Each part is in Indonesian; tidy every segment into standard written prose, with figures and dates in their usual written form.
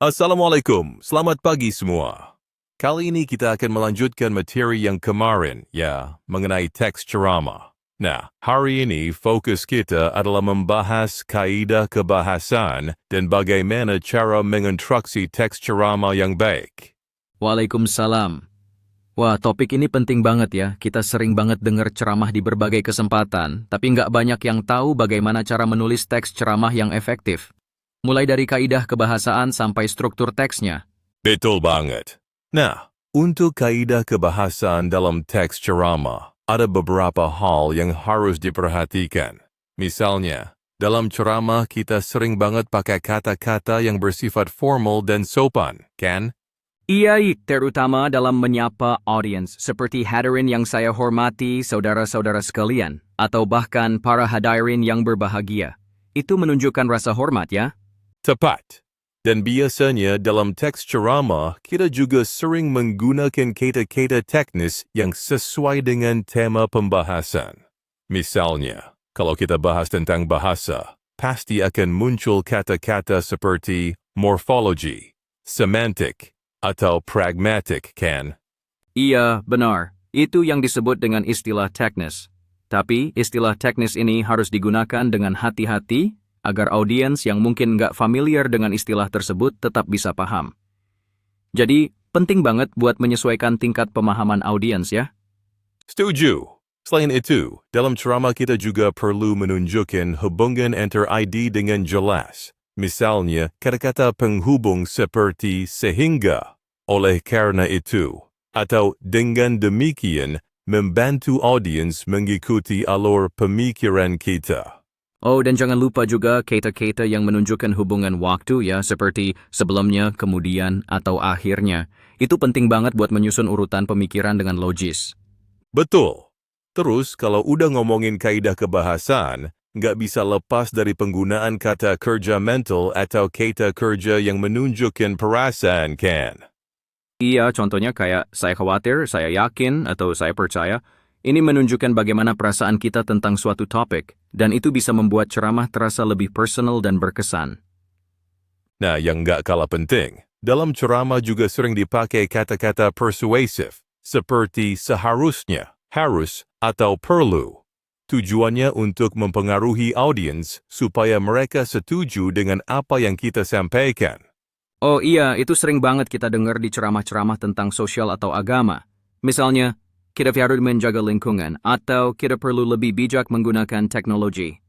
Assalamualaikum, selamat pagi semua. Kali ini kita akan melanjutkan materi yang kemarin, mengenai teks ceramah. Nah, hari ini fokus kita adalah membahas kaidah kebahasan dan bagaimana cara menginstruksi teks ceramah yang baik. Waalaikumsalam. Wah, topik ini penting banget ya. Kita sering banget dengar ceramah di berbagai kesempatan, tapi nggak banyak yang tahu bagaimana cara menulis teks ceramah yang efektif. Mulai dari kaidah kebahasaan sampai struktur teksnya. Betul banget. Nah, untuk kaidah kebahasaan dalam teks ceramah, ada beberapa hal yang harus diperhatikan. Misalnya, dalam ceramah kita sering banget pakai kata-kata yang bersifat formal dan sopan, kan? Iya, terutama dalam menyapa audiens, seperti hadirin yang saya hormati, saudara-saudara sekalian, atau bahkan para hadirin yang berbahagia. Itu menunjukkan rasa hormat ya. Tepat. Dan biasanya dalam teks ceramah, kita juga sering menggunakan kata-kata teknis yang sesuai dengan tema pembahasan. Misalnya, kalau kita bahas tentang bahasa, pasti akan muncul kata-kata seperti morphology, semantic, atau pragmatic, kan? Iya, benar. Itu yang disebut dengan istilah teknis. Tapi istilah teknis ini harus digunakan dengan hati-hati agar audiens yang mungkin nggak familiar dengan istilah tersebut tetap bisa paham. Jadi, penting banget buat menyesuaikan tingkat pemahaman audiens ya. Setuju. Selain itu, dalam ceramah kita juga perlu menunjukkan hubungan antar ID dengan jelas. Misalnya, kata-kata penghubung seperti sehingga, oleh karena itu, atau dengan demikian membantu audiens mengikuti alur pemikiran kita. Oh, dan jangan lupa juga kata-kata yang menunjukkan hubungan waktu ya, seperti sebelumnya, kemudian, atau akhirnya. Itu penting banget buat menyusun urutan pemikiran dengan logis. Betul. Terus, kalau udah ngomongin kaidah kebahasan, nggak bisa lepas dari penggunaan kata kerja mental atau kata kerja yang menunjukkan perasaan, kan? Iya, contohnya kayak saya khawatir, saya yakin, atau saya percaya. Ini menunjukkan bagaimana perasaan kita tentang suatu topik, dan itu bisa membuat ceramah terasa lebih personal dan berkesan. Nah, yang nggak kalah penting, dalam ceramah juga sering dipakai kata-kata persuasif, seperti seharusnya, harus, atau perlu. Tujuannya untuk mempengaruhi audiens supaya mereka setuju dengan apa yang kita sampaikan. Oh iya, itu sering banget kita dengar di ceramah-ceramah tentang sosial atau agama. Misalnya, kita harus menjaga lingkungan, atau kita perlu lebih bijak menggunakan teknologi.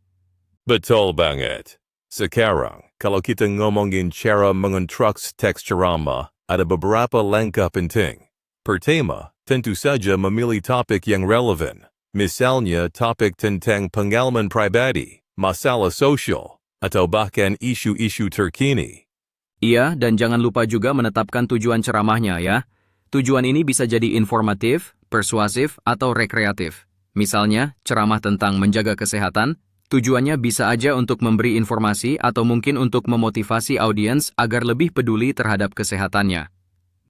Betul banget. Sekarang, kalau kita ngomongin cara menginstruksi teks ceramah, ada beberapa langkah penting. Pertama, tentu saja memilih topik yang relevan. Misalnya topik tentang pengalaman pribadi, masalah sosial, atau bahkan isu-isu terkini. Iya, dan jangan lupa juga menetapkan tujuan ceramahnya ya. Tujuan ini bisa jadi informatif, persuasif, atau rekreatif. Misalnya, ceramah tentang menjaga kesehatan, tujuannya bisa aja untuk memberi informasi atau mungkin untuk memotivasi audiens agar lebih peduli terhadap kesehatannya.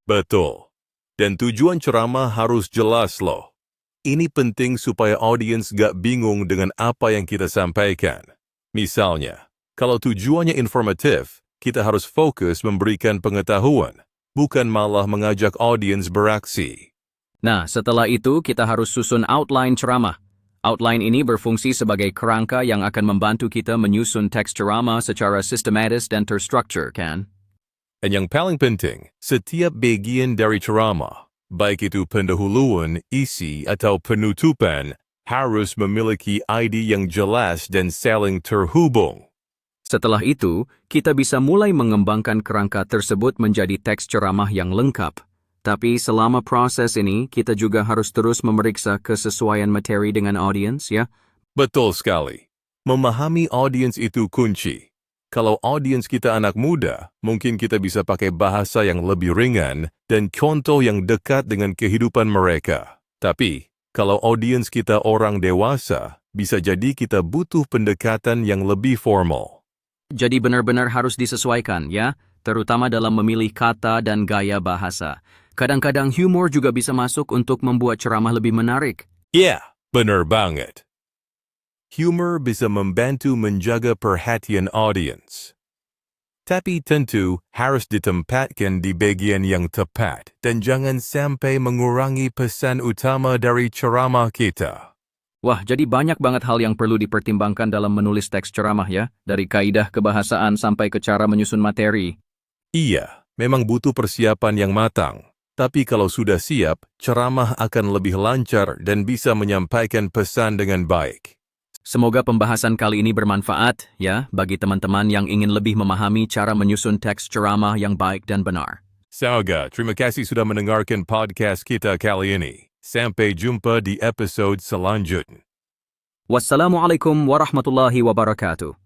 Betul. Dan tujuan ceramah harus jelas loh. Ini penting supaya audiens gak bingung dengan apa yang kita sampaikan. Misalnya, kalau tujuannya informatif, kita harus fokus memberikan pengetahuan, bukan malah mengajak audiens beraksi. Nah, setelah itu kita harus susun outline ceramah. Outline ini berfungsi sebagai kerangka yang akan membantu kita menyusun teks ceramah secara sistematis dan terstruktur, kan? Dan yang paling penting, setiap bagian dari ceramah, baik itu pendahuluan, isi, atau penutupan, harus memiliki ID yang jelas dan saling terhubung. Setelah itu, kita bisa mulai mengembangkan kerangka tersebut menjadi teks ceramah yang lengkap. Tapi selama proses ini, kita juga harus terus memeriksa kesesuaian materi dengan audiens, ya. Betul sekali. Memahami audiens itu kunci. Kalau audiens kita anak muda, mungkin kita bisa pakai bahasa yang lebih ringan dan contoh yang dekat dengan kehidupan mereka. Tapi, kalau audiens kita orang dewasa, bisa jadi kita butuh pendekatan yang lebih formal. Jadi benar-benar harus disesuaikan, ya, terutama dalam memilih kata dan gaya bahasa. Kadang-kadang humor juga bisa masuk untuk membuat ceramah lebih menarik. Yeah, benar banget. Humor bisa membantu menjaga perhatian audiens. Tapi tentu harus ditempatkan di bagian yang tepat dan jangan sampai mengurangi pesan utama dari ceramah kita. Wah, jadi banyak banget hal yang perlu dipertimbangkan dalam menulis teks ceramah ya, dari kaidah kebahasaan sampai ke cara menyusun materi. Iya, memang butuh persiapan yang matang. Tapi kalau sudah siap, ceramah akan lebih lancar dan bisa menyampaikan pesan dengan baik. Semoga pembahasan kali ini bermanfaat ya bagi teman-teman yang ingin lebih memahami cara menyusun teks ceramah yang baik dan benar. Semoga, terima kasih sudah mendengarkan podcast kita kali ini. Sampai jumpa di episode selanjutnya. Wassalamualaikum warahmatullahi wabarakatuh.